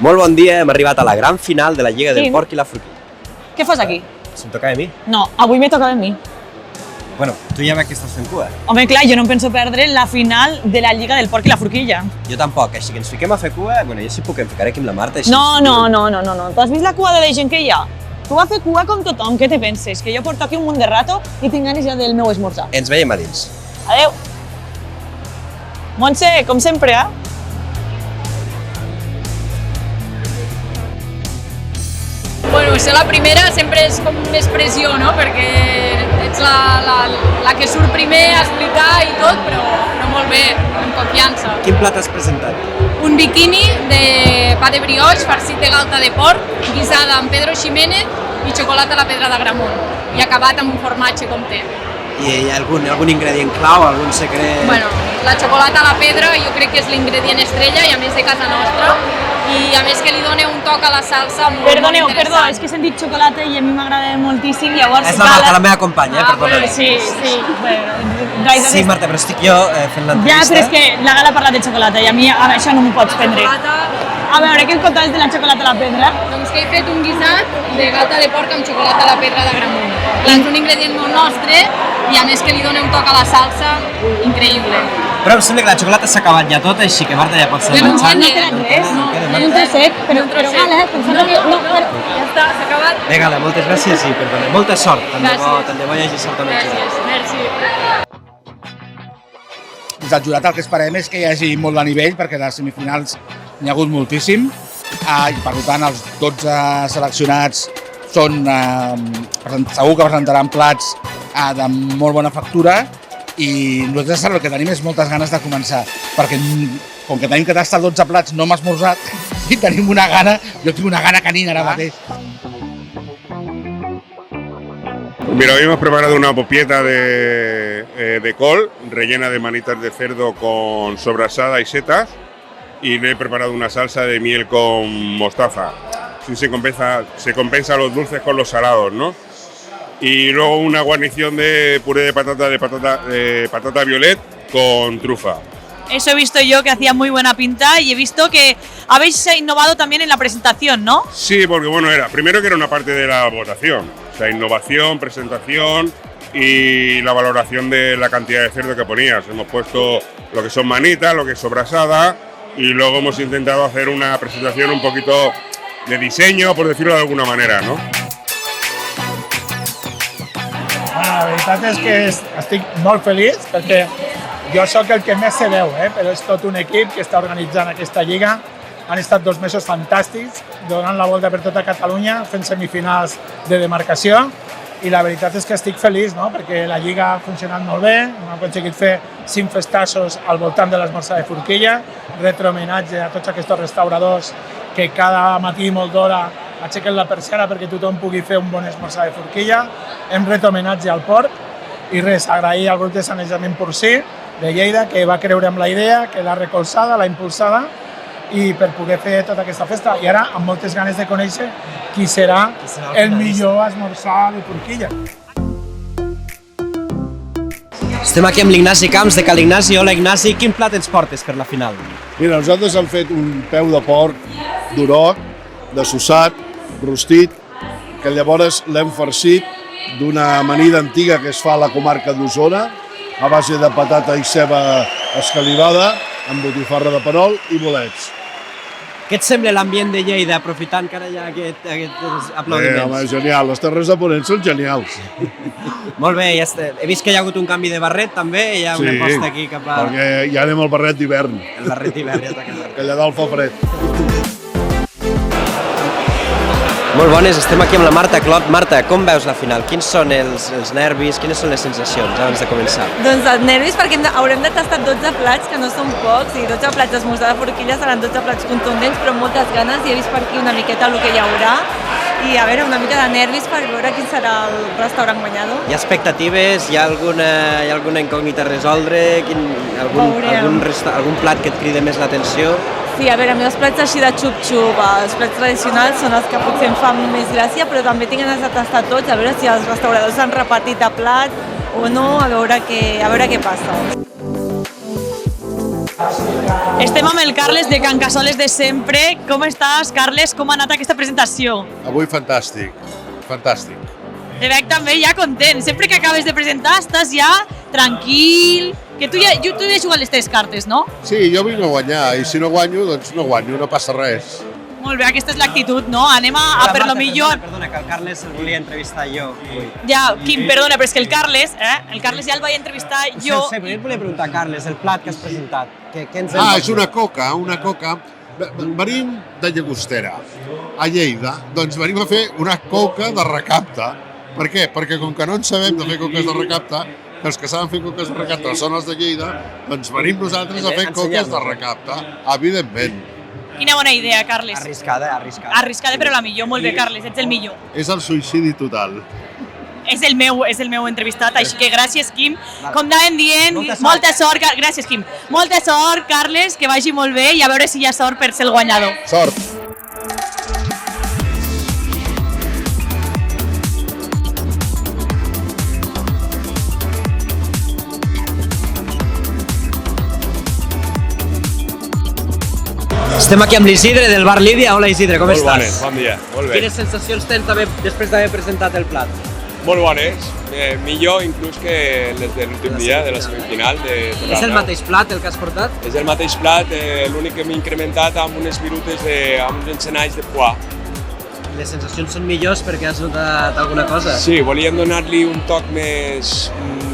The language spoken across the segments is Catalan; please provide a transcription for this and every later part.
Molt bon dia, hem arribat a la gran final de la Lliga del Porc i la Forquilla. Què fas aquí? Si em tocava a mi? No, avui me toca a mi. Bueno, tu ja veig que estàs fent cua. Home, clar, jo no em penso perdre la final de la Lliga del Porc i la Forquilla. Jo tampoc, així que ens fiquem a fer cua, bueno, jo sí puc, em ficaré aquí amb la Marta. No. Tu has vist la cua de la gent que hi ha? Tu vas fer cua com tothom, què te penses? Que jo porto aquí un munt de rato i tinc ganes ja del meu esmorzar. Ens veiem a dins. Adeu. Montse, com sempre, Bueno, ser la primera sempre és com més pressió, no? Perquè ets la que surt primer a explicar i tot, però molt bé, amb confiança. Quin plat has presentat? Un biquini de pa de brioix farcit de galta de porc, guisada amb Pedro Ximénez i xocolata a la pedra d'Agramunt, i acabat amb un formatge com té. I hi ha algun ingredient clau, algun secret? Bueno, la xocolata a la pedra jo crec que és l'ingredient estrella i a més de casa nostra, i a més que li dona un toc a la salsa molt Perdoneu, interessant. és que he sentit xocolata i a mi m'agrada moltíssim, llavors... És la Marta, la meva companya, perdona. Sí. Sí, Marta, però estic jo fent l'entrevista. Ja, però és que la Gala ha parlat de xocolata i a mi això no m'ho pots prendre. A veure, què et contaves de la xocolata a la pedra? Doncs que he fet un guisat de galta de porc amb xocolata a la pedra d'Agramunt. És un ingredient molt nostre i a més que li dona un toc a la salsa increïble. Però em sembla que la xocolata s'ha acabat ja tot, així que Marta ja pots anar marxant. No queda res, no un trosset, però Gala, pensava que... No, però... Ja està, s'ha acabat. Bé, Gala, moltes gràcies i perdona. Molta sort, tant de bo hi hagi sort amb el jurat. Merci. Des del jurat el que esperem és que hi hagi molt de nivell, perquè de semifinals n'hi ha hagut moltíssim, i per tant els 12 seleccionats són, segur que presentaran plats de molt bona factura, i nosaltres el que tenim és moltes ganes de començar, perquè com que tenim que tastar 12 plats no hem esmorzat i tenim una gana, jo tinc una gana canina ara mateix. Mira, hoy hemos preparado una popieta de col rellena de manitas de cerdo con sobrasada y setas, y le he preparado una salsa de miel con mostaza. Así se compensa los dulces con los salados, ¿no? Y luego una guarnición de puré de patata violet con trufa. Eso he visto yo que hacía muy buena pinta y he visto que habéis innovado también en la presentación, ¿no? Sí, porque bueno, primero que era una parte de la votación, o sea, innovación, presentación y la valoración de la cantidad de cerdo que ponías. Hemos puesto lo que son manitas, lo que es sobrasada, y luego hemos intentado hacer una presentación un poquito de diseño, por decirlo de alguna manera, ¿no? La veritat és que estic molt feliç perquè jo sóc el que més se veu, però és tot un equip que està organitzant aquesta lliga. Han estat 2 mesos fantàstics, donant la volta per tota Catalunya, fent semifinals de demarcació, i la veritat és que estic feliç, no? Perquè la lliga ha funcionat molt bé, hem aconseguit fer 5 festassos al voltant de l'esmorzar de Forquilla, retrohomenatge a tots aquests restauradors que cada matí molt d'hora aixequen la persiana perquè tothom pugui fer un bon esmorzar de Forquilla. Hem retro homenatge al porc i res, agrair al grup de sanejament porcí de Lleida que va creure en la idea, que l'ha recolzada, l'ha impulsada, i per poder fer tota aquesta festa. I ara amb moltes ganes de conèixer qui serà el millor esmorzar de Forquilla. Estem aquí amb l'Ignasi Camps de Cal Ignasi. Hola Ignasi, quin plat ens portes per la final? Mira, nosaltres hem fet un peu de porc d'Uroc, dessossat, rostit, que llavors l'hem farcit d'una amanida antiga que es fa a la comarca d'Osona, a base de patata i ceba escalivada, amb botifarra de perol i bolets. Què et sembla l'ambient de Lleida, aprofitant que ara hi ha aquests aplaudiments? Home, genial, les Terres de Ponent són genials. Molt bé, he vist que hi ha hagut un canvi de barret també, hi ha una aposta aquí cap a... Perquè ja anem al barret d'hivern. El barret d'hivern ja t'ha quedat. Que allà dalt fa fred. Molt bones, estem aquí amb la Marta Clot. Marta, com veus la final? Quins són els nervis, quines són les sensacions abans de començar? Doncs els nervis perquè haurem de tastar 12 plats, que no són pocs, i 12 plats d'esmorzar de Forquilla seran 12 plats contundents, però amb moltes ganes, i he vist per aquí una miqueta el que hi haurà, i a veure, una mica de nervis per veure quin serà el restaurant guanyador. Hi ha expectatives? Hi ha alguna incògnita a resoldre? Algun plat que et crida més l'atenció? Sí, a veure, a mi els plats així de xup-xup, els plats tradicionals són els que potser em fan més gràcia, però també tinc ganes de tastar tots, a veure si els restauradors han repartit a plat o no, a veure què passa. Estem amb el Carles de Can Cassoles de sempre. Com estàs, Carles? Com ha anat aquesta presentació? Avui fantàstic, fantàstic. Te veig també ja content. Sempre que acabes de presentar estàs ja tranquil. Que tu ja has jugat les 3 cartes, no? Sí, jo vinc a guanyar i si no guanyo, doncs no guanyo, no passa res. Molt bé, aquesta és l'actitud, no? Anem a per lo millor. Perdona, que el Carles el volia entrevistar jo. Ja, Quim, perdona, però és que el Carles ja el vaig entrevistar jo. Sí, però jo et volia preguntar, Carles, el plat que has presentat. Què ens És una coca. Venim de Llagostera, a Lleida, doncs venim a fer una coca de recapte. Per què? Perquè com que no en sabem de fer coques de recapte, que els que saben fer coques de recapte són els de Lleida, doncs venim nosaltres a fer coques de recapte, evidentment. Quina bona idea, Carles. Arriscada. Arriscada, però la millor. Molt bé, Carles, ets el millor. És el suïcidi total. És el meu entrevistat, així que gràcies, Quim. Com anàvem dient, molta sort. Gràcies, Quim. Molta sort, Carles, que vagi molt bé i a veure si hi ha sort per ser el guanyador. Sort! Estem aquí amb l'Isidre del bar Lídia. Hola Isidre, com estàs? Molt bones, bon dia, molt bé. Quines sensacions tens després d'haver presentat el plat? Molt bones, millor inclús que les de l'últim dia, de la semifinal. És el mateix plat el que has portat? És el mateix plat, l'únic que m'he incrementat amb unes virutes, amb uns encenalls de foie. Les sensacions són millors perquè has notat alguna cosa? Sí, volíem donar-li un toc més,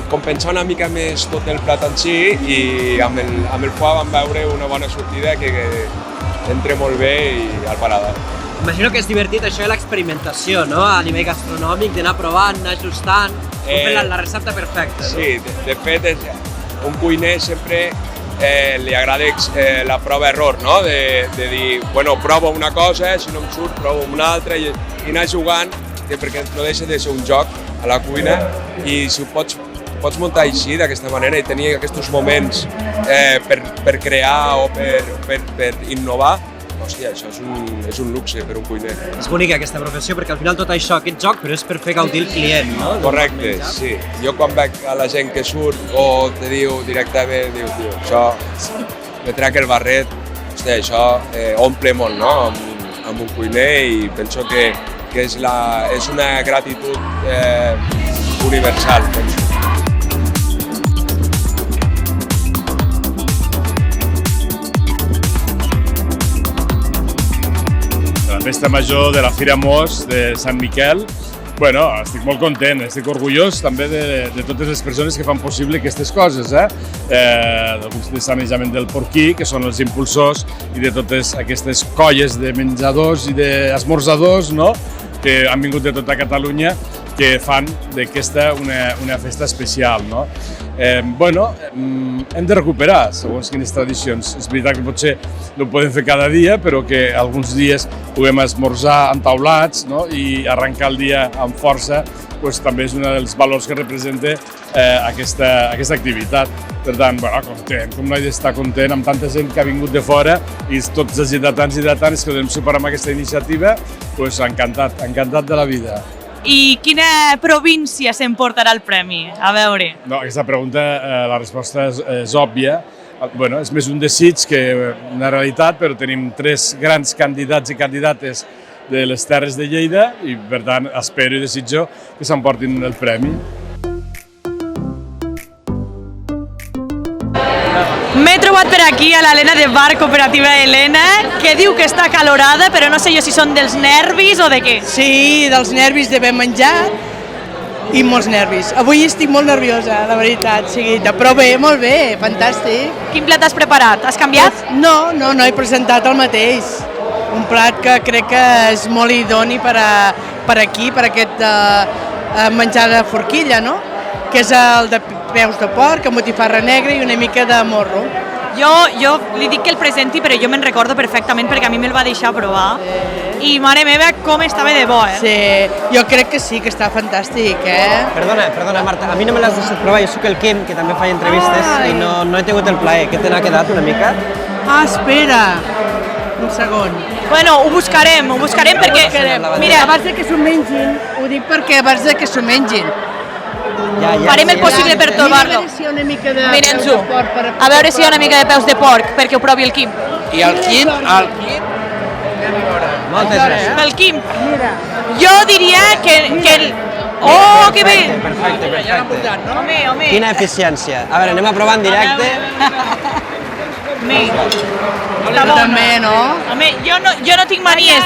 compensar una mica més tot el plat en si i amb el foie vam veure una bona sortida que entra molt bé i al paladar. Imagino que és divertit això de l'experimentació, no? A nivell gastronòmic, d'anar provant, anar ajustant, fent la recepta perfecta. Sí, de fet, un cuiner sempre li agrada la prova-error, no? De dir, bueno, provo una cosa, si no em surt, provo una altra i anar jugant, perquè no deixa de ser un joc a la cuina i si ho pots muntar així, d'aquesta manera, i tenir aquests moments per crear o per innovar, hòstia, això és un luxe per un cuiner. És bonica aquesta professió perquè al final tot això, aquest joc, però és per fer gaudir el client, no? Correcte, sí. Jo quan veig a la gent que surt o te diu directament, tio, això, me trec el barret, hòstia, això omple molt, no?, amb un cuiner i penso que és una gratitud universal, penso. Festa major de la Fira Mos de Sant Miquel. Bueno, estic molt content, estic orgullós també de totes les persones que fan possible aquestes coses, del grup de sanejament del Porquí, que són els impulsors, i de totes aquestes colles de menjadors i d'esmorzadors, no?, que han vingut de tota Catalunya, que fan d'aquesta una festa especial, no? Bueno, hem de recuperar segons quines tradicions. És veritat que potser no ho podem fer cada dia, però que alguns dies puguem esmorzar entaulats, no?, i arrencar el dia amb força, doncs també és un dels valors que representa aquesta activitat. Per tant, bueno, content, com no he d'estar content amb tanta gent que ha vingut de fora i tots els lleidatans i lleidatans que podem superar amb aquesta iniciativa, doncs encantat de la vida. I quina província s'emportarà el premi? A veure. No, aquesta pregunta, la resposta és òbvia. Bueno, és més un desig que una realitat, però tenim 3 grans candidats i candidates de les Terres de Lleida i, per tant, espero i desitjo que s'emportin el premi. M'he trobat per aquí a l'Helena de Bar Cooperativa Helena, que diu que està acalorada, però no sé jo si són dels nervis o de què. Sí, dels nervis d'haver menjat i molts nervis. Avui estic molt nerviosa, la veritat, Seguita, però bé, molt bé, fantàstic. Quin plat has preparat? Has canviat? No, he presentat el mateix. Un plat que crec que és molt idoni per aquí, per aquest menjar de forquilla, no?, que és el de peus de porc, amb botifarra negra i una mica de morro. Jo li dic que el presenti, però jo me'n recordo perfectament perquè a mi me'l va deixar provar. I mare meva, com estava de bo, Sí, jo crec que sí, que està fantàstic, Perdona, Marta, a mi no me l'has deixat provar, jo sóc el Quim, que també fa entrevistes, i no he tingut el plaer. Què te n'ha quedat una mica? Ah, espera, un segon. Bueno, ho buscarem perquè... Mira, abans de que s'ho mengin, ho dic perquè abans de que s'ho mengin, Farem el possible per trobar-lo. Miren-s'ho. A veure si hi ha una mica de peus de porc perquè ho provi el Quim. I el Quim? Moltes gràcies. El Quim. Jo diria que el... Oh, que bé! Perfecte. Home. Quina eficiència. A veure, anem a provar en directe. Jo també, no? Home, jo no tinc manies,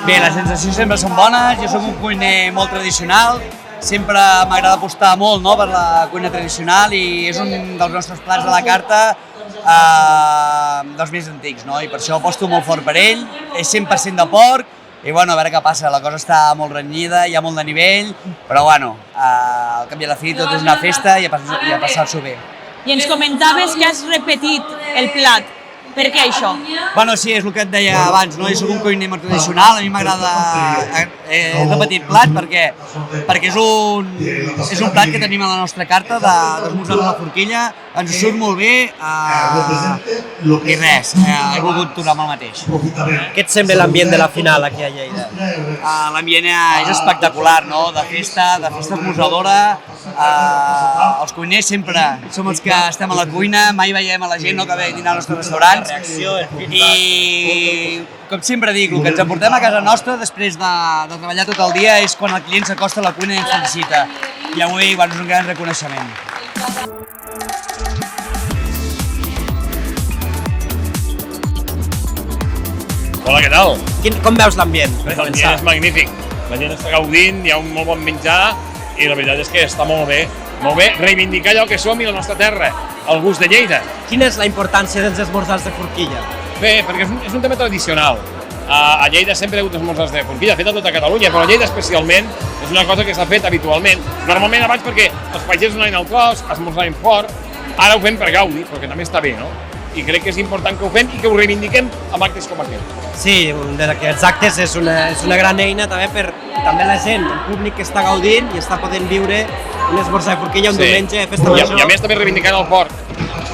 Bé, les sensacions sempre són bones, jo soc un cuiner molt tradicional, sempre m'agrada apostar molt per la cuina tradicional i és un dels nostres plats de la carta dels més antics, i per això aposto molt fort per ell, és 100% de porc i a veure què passa, la cosa està molt renyida, hi ha molt de nivell, però al cap i a la fi tot és una festa i a passar-s'ho bé. I ens comentaves que has repetit el plat. Per què això? Bueno, sí, és el que et deia abans, jo soc un cuiner molt tradicional, a mi m'agrada repetir el plat perquè és un plat que tenim a la nostra carta d'esmorzar amb la forquilla, ens surt molt bé i res, he volgut tornar amb el mateix. Què et sembla l'ambient de la final aquí a Lleida? L'ambient és espectacular, de festa esmorsadora, els cuiners sempre som els que estem a la cuina, mai veiem a la gent que ve a dinar als nostres restaurants i com sempre dic, el que ens emportem a casa nostra després de treballar tot el dia és quan el client s'acosta a la cuina i ens felicita i avui és un gran reconeixement. Hola, què tal? Com veus l'ambient? L'ambient és magnífic, la gent està gaudint, hi ha un molt bon menjar i la veritat és que està molt bé reivindicar allò que som i la nostra terra, el gust de Lleida. Quina és la importància dels esmorzars de forquilla? Bé, perquè és un tema tradicional. A Lleida sempre hi ha hagut esmorzars de forquilla, fet a tota Catalunya, però a Lleida especialment és una cosa que s'ha fet habitualment. Normalment abans perquè els pagesos anaven al tros, esmorzaven fort, ara ho fem per gaudi, perquè també està bé, no? I crec que és important que ho fem i que ho reivindiquem amb actes com aquest. Sí, aquests actes és una gran eina també per la gent, el públic que està gaudint i està podent viure un esmorzar de forquilla un diumenge, festa major. I a més també reivindicant el porc,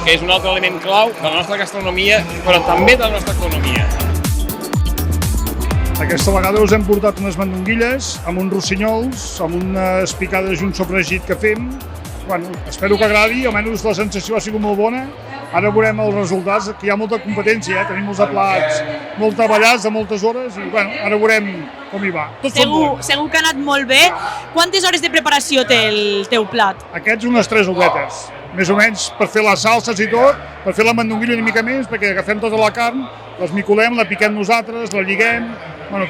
que és un altre element clau de la nostra gastronomia, però també de la nostra economia. Aquesta vegada us hem portat unes mandonguilles amb uns rossinyols, amb unes picades i un sofregit que fem. Espero que agradi, almenys la sensació ha sigut molt bona. Ara veurem els resultats, que hi ha molta competència, tenim molts plats molt treballats de moltes hores i ara veurem com hi va. Segur que ha anat molt bé. Quantes hores de preparació té el teu plat? Aquests unes 3 horetes, més o menys per fer les salses i tot, per fer la mandonguilla una mica més, perquè agafem tota la carn, l'esmicolem, la piquem nosaltres, la lliguem,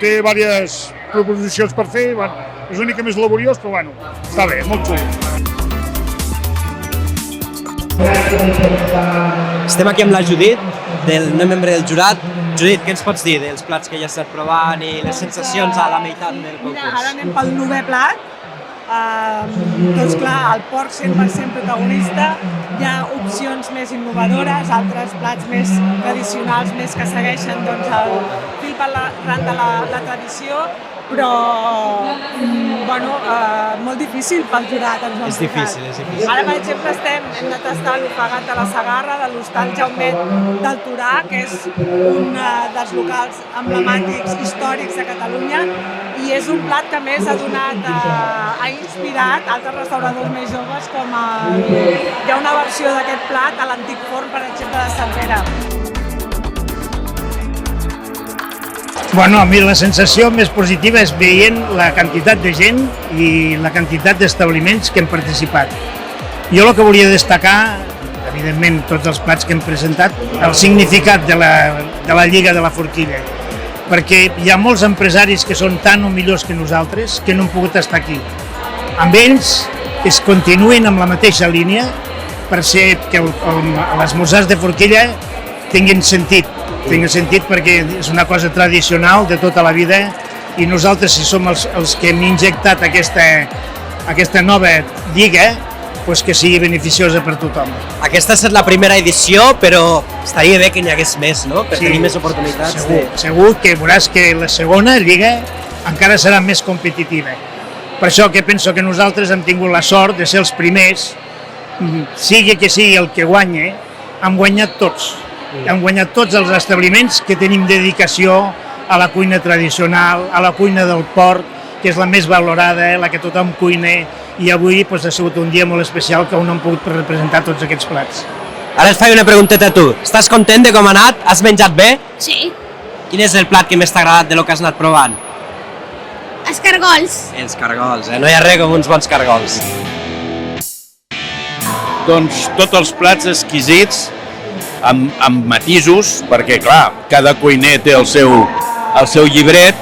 té diverses proposicions per fer, és una mica més laboriós, però està bé, molt xulo. Estem aquí amb la Judit, una membre del jurat. Judit, què ens pots dir dels plats que ja has estat provant i les sensacions a la meitat del concurs? Mira, ara anem pel 9è plat. Doncs clar, el porc 100% protagonista, hi ha opcions més innovadores, altres plats més tradicionals, més que segueixen el fil per ran de la tradició, però molt difícil pel jurat. És difícil. Ara, per exemple, hem de tastar l'ofegat de la Segarra, de l'Hostal Jaumet del Torà, que és un dels locals emblemàtics històrics de Catalunya, i és un plat que més ha inspirat altres restauradors més joves, com hi ha una versió d'aquest plat a l'antic forn, per exemple, de Cervera. A mi la sensació més positiva és veient la quantitat de gent i la quantitat d'establiments que han participat. Jo el que volia destacar, evidentment tots els plats que hem presentat, el significat de la Lliga de la Forquilla, perquè hi ha molts empresaris que són tan o millors que nosaltres que no han pogut estar aquí. Amb ells es continuïn amb la mateixa línia per ser que els esmorzars de forquilla tinguin sentit perquè és una cosa tradicional de tota la vida i nosaltres, si som els que hem injectat aquesta nova lliga, que sigui beneficiosa per tothom. Aquesta ha estat la primera edició, però estaria bé que n'hi hagués més, no? Per tenir més oportunitats. Segur que veuràs que la segona lliga encara serà més competitiva. Per això que penso que nosaltres hem tingut la sort de ser els primers, sigui que sigui el que guanye, hem guanyat tots. Hem guanyat tots els establiments que tenim dedicació a la cuina tradicional, a la cuina del port, que és la més valorada, la que tothom cuina, i avui ha sigut un dia molt especial que no hem pogut representar tots aquests plats. Ara et faig una pregunteta a tu. Estàs content de com ha anat? Has menjat bé? Sí. Quin és el plat que més t'ha agradat de lo que has anat provant? Els cargols. Els cargols, no hi ha res com uns bons cargols. Doncs tots els plats exquisits, amb matisos, perquè clar, cada cuiner té el seu llibret,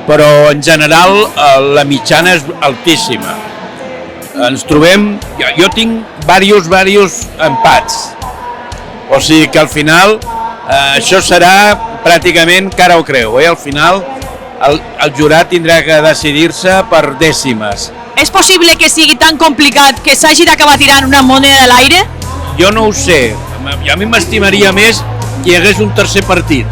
però en general la mitjana és altíssima. Ens trobem, jo tinc diversos empats, o sigui que al final això serà pràcticament cara o creu, al final el jurat tindrà que decidir-se per dècimes. És possible que sigui tan complicat que s'hagi d'acabar tirant una moneda a l'aire? Jo no ho sé, a mi m'estimaria més que hi hagués un tercer partit.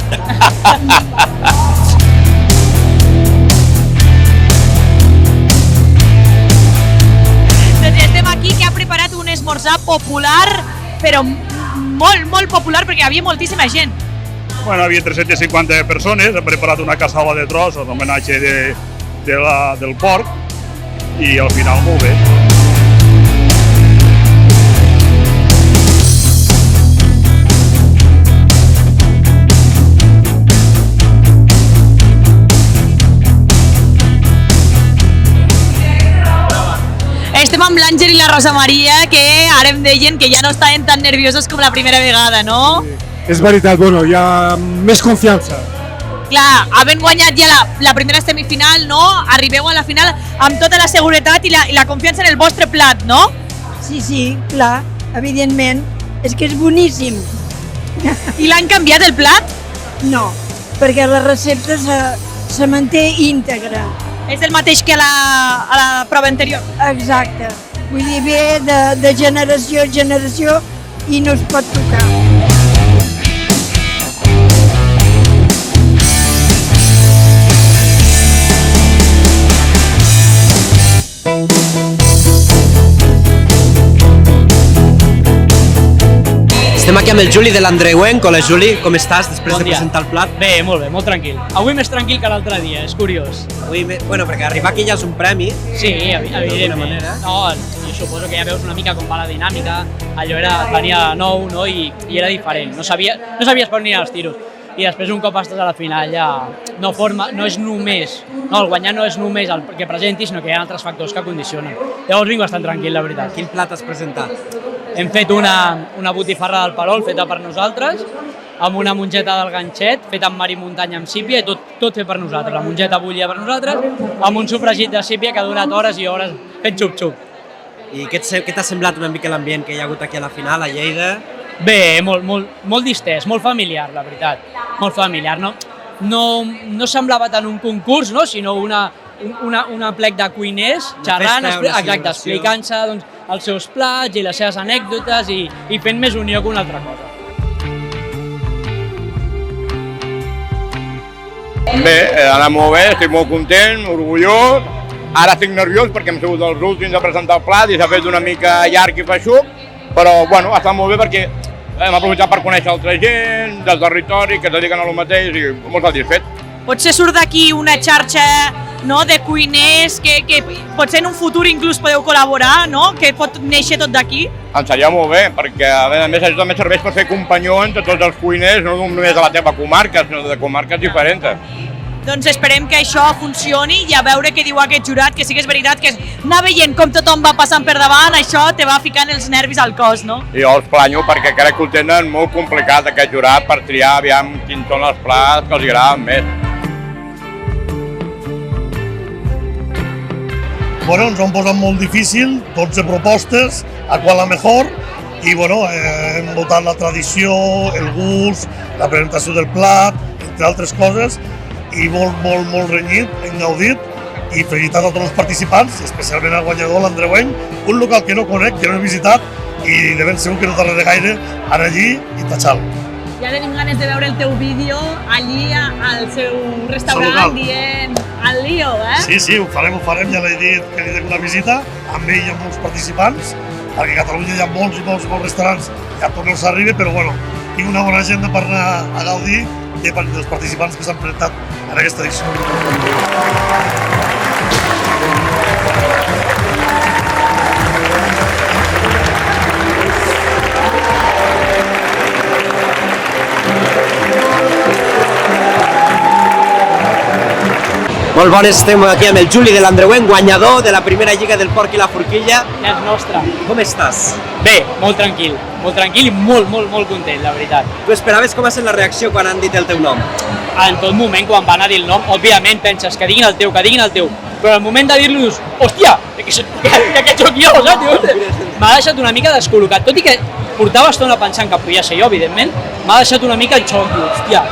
Doncs estem aquí, que ha preparat un esmorzar popular, però molt popular, perquè hi havia moltíssima gent. Bueno, havia 350 persones, hem preparat una cassola de tros en homenatge del porc i al final molt bé. Estem amb l'Àngel i la Rosa Maria, que ara em deien que ja no estaven tan nerviosos com la primera vegada, no? És veritat, bueno, hi ha més confiança. Clar, havent guanyat ja la primera semifinal, no? Arribeu a la final amb tota la seguretat i la confiança en el vostre plat, no? Sí, clar, evidentment. És que és boníssim. I l'han canviat el plat? No, perquè la recepta se manté íntegra. És el mateix que a la prova anterior? Exacte. Vull dir, ve de generació en generació i no es pot tocar. Estem aquí amb el Juli de l'Andreuenc. Hola Juli, com estàs després de presentar el plat? Bé, molt bé, molt tranquil. Avui més tranquil que l'altre dia, és curiós. Bueno, perquè arribar aquí ja és un premi. Sí, evidentment. No, jo suposo que ja veus una mica com va la dinàmica, allò venia nou, no? I era diferent, no sabies per on aniran els tiros. I després un cop estàs a la final ja no és només, no, el guanyar no és només el que presentis, sinó que hi ha altres factors que condicionen. Llavors vinc bastant tranquil, la veritat. Quin plat has presentat? Hem fet una botifarra del Perol feta per nosaltres, amb una mongeta del ganxet feta amb mar i muntanya amb sípia, i tot fet per nosaltres. La mongeta bullia per nosaltres, amb un sofregit de sípia que ha durat hores i hores fent xup-xup. I què t'ha semblat una mica l'ambient que hi ha hagut aquí a la final, a Lleida? Bé, molt distès, molt familiar, la veritat. Molt familiar, no? No semblava tant un concurs, no? Sinó una plec de cuiners xerrant, explicant-se els seus plats i les seves anècdotes i fent més unió que una altra cosa. Bé, ha anat molt bé, estic molt content, orgullós. Ara estic nerviós perquè hem sigut els últims a presentar el plat i s'ha fet una mica llarg i feixuc, però bueno, ha estat molt bé perquè hem aprofitat per conèixer altra gent del territori que es dediquen a lo mateix i molt satisfet. Potser surt d'aquí una xarxa, no, de cuiners que potser en un futur inclús podeu col·laborar, no? Que pot néixer tot d'aquí? Em seria molt bé, perquè a més això també serveix per fer companyó entre tots els cuiners, no només de la teva comarca, sinó de comarques diferents. Doncs esperem que això funcioni i a veure què diu aquest jurat, que sí que és veritat que anar veient com tothom va passant per davant, això te va ficant els nervis al cos, no? I jo els planyo perquè crec que ho tenen molt complicat aquest jurat per triar aviam quins són els plats que els agraden més. Bueno, ens ho han posat molt difícil, 12 propostes, a qual la millor, i bueno, hem votat la tradició, el gust, la presentació del plat, entre altres coses, i molt renyit, hem gaudit, i felicitat a tots els participants, especialment al guanyador, l'Andreuenc, un local que no conec, que no he visitat, i de ben segur que no tardaré gaire anar allí i tatxar-lo. Ja tenim ganes de veure el teu vídeo allí al seu restaurant dient Ali diríeu, eh? Sí, ho farem, ja l'he dit que li dic una visita, amb ell i amb molts participants, perquè a Catalunya hi ha molts restaurants i a tots els arriba, però bueno, tinc una bona agenda per anar a gaudir dels participants que s'han presentat en aquesta edició. Molt bones, estem aquí amb el Juli de l'Andreuenc, guanyador de la primera lliga del Porc i la Forquilla. Ja és nostra. Com estàs? Bé, molt tranquil i molt content, la veritat. Tu esperaves com va ser la reacció quan han dit el teu nom? En tot moment, quan van a dir el nom, òbviament penses que diguin el teu, però al moment de dir-lo dius, hòstia, que aquest sóc jo, saps? M'ha deixat una mica descol·locat, tot i que portava estona pensant que podia ser jo, evidentment, m'ha deixat una mica en xoc, hòstia,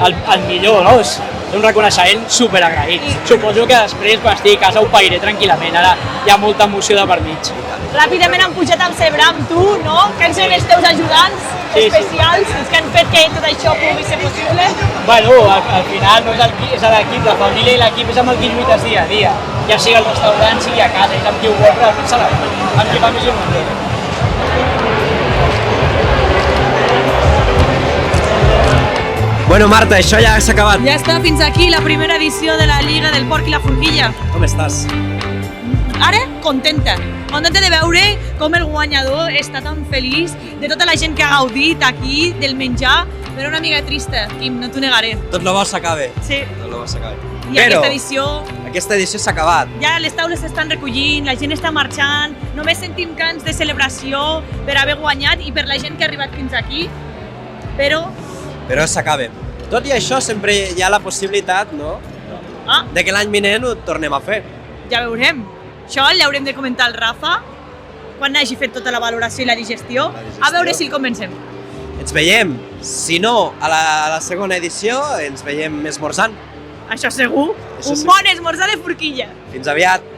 el millor, no? És un reconeixement superagraït. Suposo que després, quan estigui a casa, ho pairé tranquil·lament. Ara hi ha molta emoció de per mig. Ràpidament han pujat amb Cebrà, amb tu, no? Que són els teus ajudants especials, els que han fet que tot això pugui ser possible. Bueno, al final no és l'equip, la família i l'equip és amb el que lluites dia a dia. Ja sigui al restaurant, sigui a casa, és amb qui ho vol realment celebrar, amb qui fa més il·lusió. Bueno, Marta, això ja s'ha acabat. Ja està, fins aquí la primera edició de la Lliga del Porc i la Forquilla. Com estàs? Ara, contenta de veure com el guanyador està tan feliç, de tota la gent que ha gaudit aquí, del menjar, però una mica trista, Quim, no t'ho negaré. Tot lo bo s'acaba. Sí. Tot lo bo s'acaba. I aquesta edició s'ha acabat. Ja les taules s'estan recollint, la gent està marxant, només sentim cants de celebració per haver guanyat i per la gent que ha arribat fins aquí, però s'acaba. Tot i això, sempre hi ha la possibilitat, no?, de que l'any vinent ho tornem a fer. Ja veurem. Això l'haurem de comentar al Rafa quan hagi fet tota la valoració i la digestió, a veure si el convencem. Ens veiem, si no, a la segona edició, ens veiem esmorzant. Això segur. Un bon esmorzar de forquilla. Fins aviat.